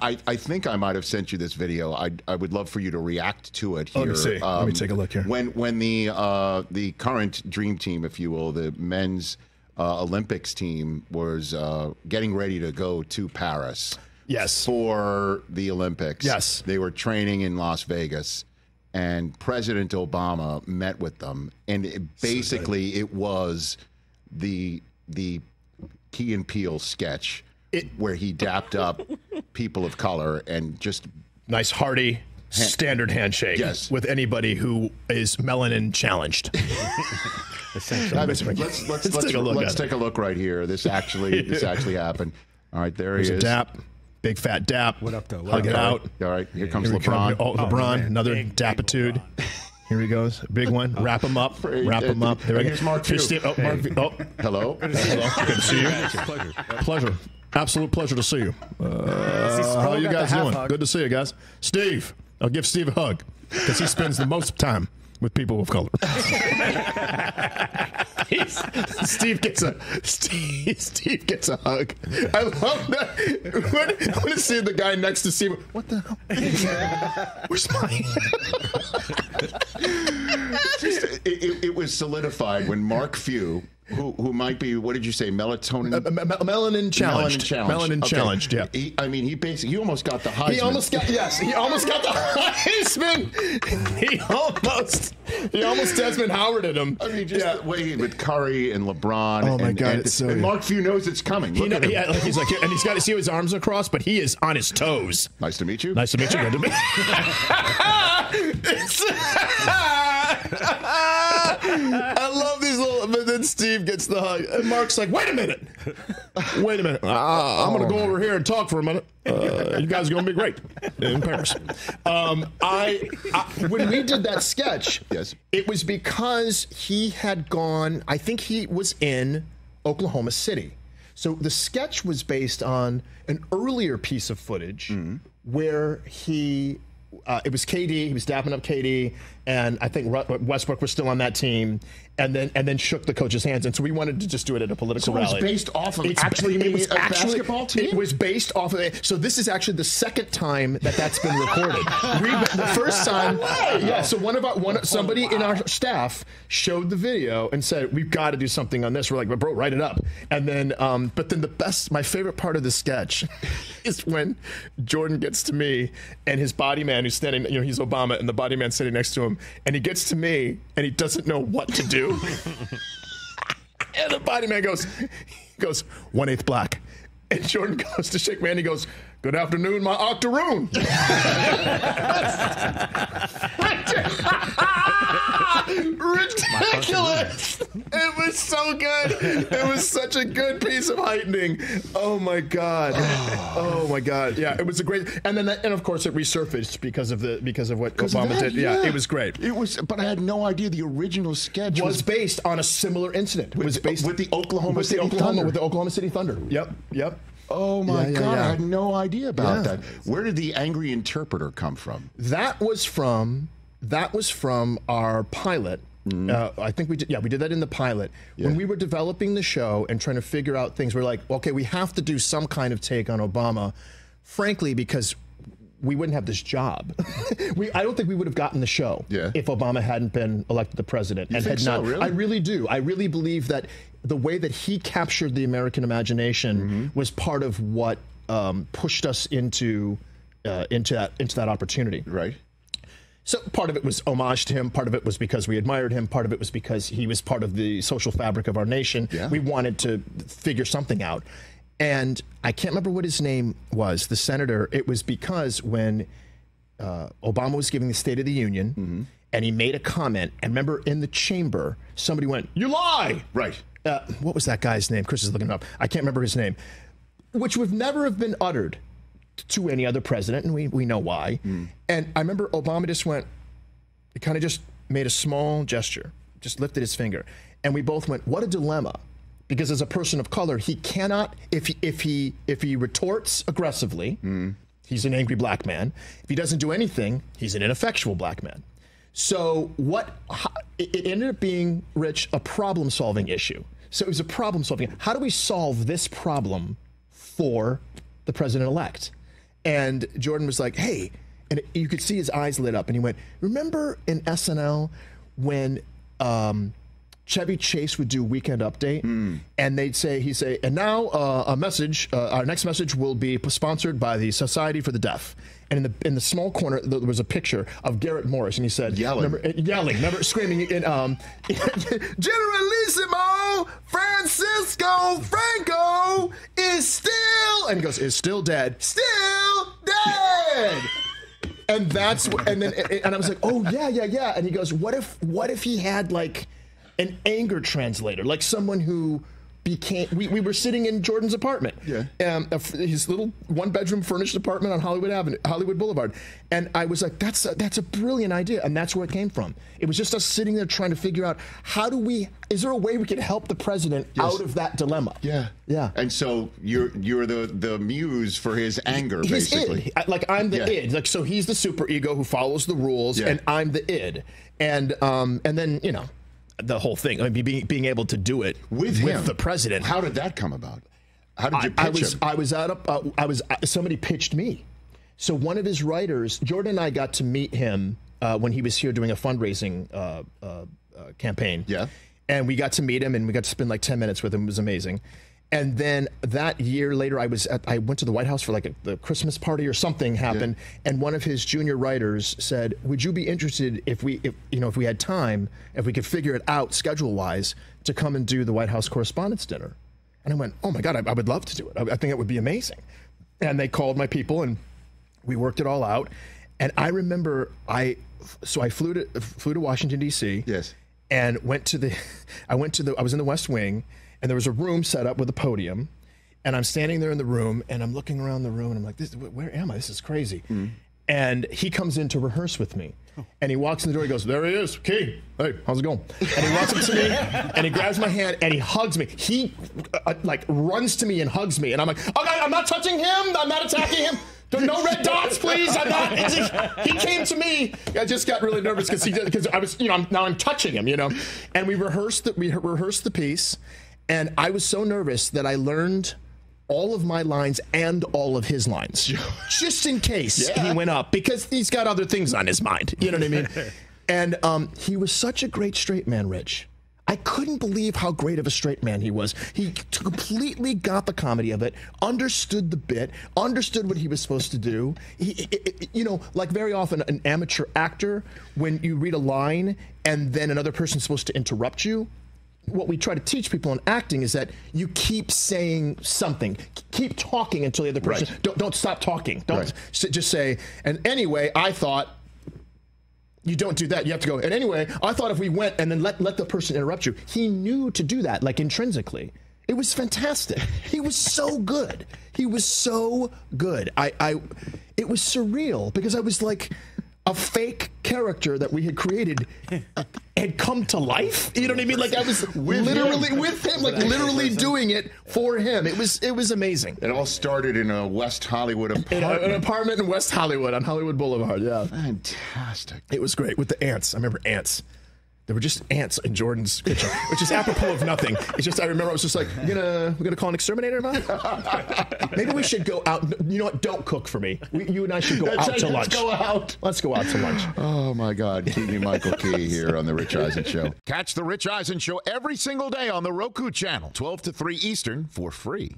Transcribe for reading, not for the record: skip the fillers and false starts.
I think I might have sent you this video. I would love for you to react to it here. Let me see. Let me take a look here. When the current dream team, if you will, the men's Olympics team was getting ready to go to Paris. Yes. For the Olympics. Yes. They were training in Las Vegas, and President Obama met with them, and it was the Key and Peele sketch where he dapped up people of color and just nice hearty standard handshake with anybody who is melanin challenged. Let's take a look right here. This actually happened. All right, there's a dap. Big fat dap. What up, though? Hug it out. All right, here comes LeBron. LeBron, another dapitude. Here he goes. Big one. Wrap him up. Wrap him up. There here's Mark Few. Hello. Good to see you. Pleasure. Absolute pleasure to see you. How you guys doing? Good to see you guys. Steve. I'll give Steve a hug because he spends the most time with people of color. Steve gets a hug. I love that. When I see the guy next to Steve, what the hell? Where's mine? It was solidified when Mark Few, who might be, what did you say, melanin? Melanin challenged. Melanin challenged, yeah. He almost got the Heisman. He almost got the Heisman. He almost Desmond Howarded him. I mean, just the way with Curry and LeBron. Oh my God, it's so. And Mark Few knows it's coming. Look at him. Yeah, he's got to see his arms are crossed, but he is on his toes. Nice to meet you. Nice to meet you. Good to meet you. I love these little. But then Steve gets the hug, and Mark's like, "Wait a minute, I'm going to go over here and talk for a minute. You guys are going to be great in Paris." When we did that sketch, yes, it was because he had gone. I think he was in Oklahoma City. So the sketch was based on an earlier piece of footage where he. It was KD. He was dapping up KD, and I think Westbrook was still on that team, and then shook the coach's hands. And so we wanted to just do it at a political rally. So it was based off of a basketball team? It was based off of it. So this is actually the second time that's been recorded. The first time, so somebody in our staff showed the video and said, "We've got to do something on this." We're like, "Bro, write it up." And then, but then my favorite part of the sketch is when Jordan gets to me and his body man who's standing, he's Obama, and the body man's sitting next to him, and he gets to me and he doesn't know what to do. And the body man goes 1/8 black. And Jordan goes to shake my hand. He goes, "Good afternoon, my octoroon." Ridiculous. It was so good. It was such a good piece of heightening. Oh my God. Oh my God. Yeah, it was a great. And then and of course it resurfaced because of what Obama did. Yeah, it was great. It was, but I had no idea the original sketch was based on a similar incident. With the Oklahoma City Thunder. Yep. Oh my God! I had no idea about that. Where did the angry interpreter come from? That was from our pilot. I think we did that in the pilot. When we were developing the show and trying to figure out things, we're like, okay, we have to do some kind of take on Obama, frankly, because we wouldn't have this job. I don't think we would have gotten the show if Obama hadn't been elected the president. You think so, really? I really do. I really believe that the way that he captured the American imagination was part of what pushed us into that opportunity. Right. So part of it was homage to him. Part of it was because we admired him. Part of it was because he was part of the social fabric of our nation. Yeah. We wanted to figure something out. And I can't remember what his name was, the senator. It was because when Obama was giving the State of the Union and he made a comment, and remember in the chamber, somebody went, "You lie!" Right. What was that guy's name? Chris is looking it up. I can't remember his name, which would never have been uttered to any other president, and we know why. And I remember Obama just he kind of just made a small gesture, just lifted his finger, and we both went, "What a dilemma." Because as a person of color, he cannot, if he retorts aggressively, he's an angry black man. If he doesn't do anything, he's an ineffectual black man. So it ended up being, Rich, a problem-solving issue. So it was a problem-solving. How do we solve this problem for the president-elect? And Jordan was like, hey, and you could see his eyes lit up. And he went, remember in SNL when Chevy Chase would do Weekend Update, and he'd say, and now a message, our next message will be sponsored by the Society for the Deaf. And in the small corner, there was a picture of Garrett Morris, and he said, remember screaming, Generalissimo Francisco Franco is still, and he goes, is still dead, still dead. And I was like, oh yeah. And he goes, what if he had like an anger translator, like someone who became. We were sitting in Jordan's apartment, his little 1-bedroom furnished apartment on Hollywood Boulevard, and I was like, that's a brilliant idea, and that's where it came from. It was just us sitting there trying to figure out is there a way we could help the president out of that dilemma? Yeah. And so you're the muse for his anger, basically. Id. Like I'm the id. Like so he's the super ego who follows the rules, and I'm the id. And then the whole thing. I mean, being able to do it with the president. How did that come about? How did you pitch him? Somebody pitched me. So one of his writers, Jordan and I got to meet him when he was here doing a fundraising campaign. Yeah. And we got to meet him, and we got to spend like 10 minutes with him. It was amazing. And then that year later, I went to the White House for like the Christmas party or something happened, and one of his junior writers said, "Would you be interested if we had time, if we could figure it out schedule-wise, to come and do the White House Correspondents' Dinner?" And I went, "Oh my God, I would love to do it. I think it would be amazing." And they called my people, and we worked it all out. And I remember I flew to Washington D.C. Yes, and I was in the West Wing. And there was a room set up with a podium, and I'm standing there in the room, and I'm looking around the room, and I'm like, where am I? This is crazy. And he comes in to rehearse with me, and he walks in the door. He goes, "There he is, Key. Hey, how's it going?" And he walks up to me, and he grabs my hand, and he hugs me. He runs to me and hugs me, and I'm like, "Oh God, I'm not touching him. I'm not attacking him. No red dots, please. I'm not." He came to me. I just got really nervous because I was, now I'm touching him, And we rehearsed the piece. And I was so nervous that I learned all of my lines and all of his lines, just in case he went up, because he's got other things on his mind. You know what I mean? And he was such a great straight man, Rich. I couldn't believe how great of a straight man he was. He completely got the comedy of it, understood the bit, understood what he was supposed to do. Like very often an amateur actor, when you read a line and then another person's supposed to interrupt you, what we try to teach people in acting is that you keep saying something, keep talking until the other person, don't stop talking. Don't just say, and anyway, I thought. You don't do that. You have to go, and anyway, I thought if we went and then let the person interrupt you. He knew to do that, like intrinsically. It was fantastic. He was so good. He was so good. It was surreal because I was like, a fake character that we had created had come to life. You know what I mean? Like I was literally with him, like literally doing it for him. It was amazing. It all started in a West Hollywood apartment. An apartment in West Hollywood on Hollywood Boulevard. Yeah, fantastic. It was great with the ants. I remember ants. There were just ants in Jordan's kitchen, which is apropos of nothing. It's just I remember I was just like, we're gonna call an exterminator, man. Maybe we should go out. You know what? Don't cook for me. You and I should go out to lunch. Let's go out to lunch. Oh my God, Keegan-Michael Key here on the Rich Eisen Show. Catch the Rich Eisen Show every single day on the Roku channel, 12 to 3 Eastern, for free.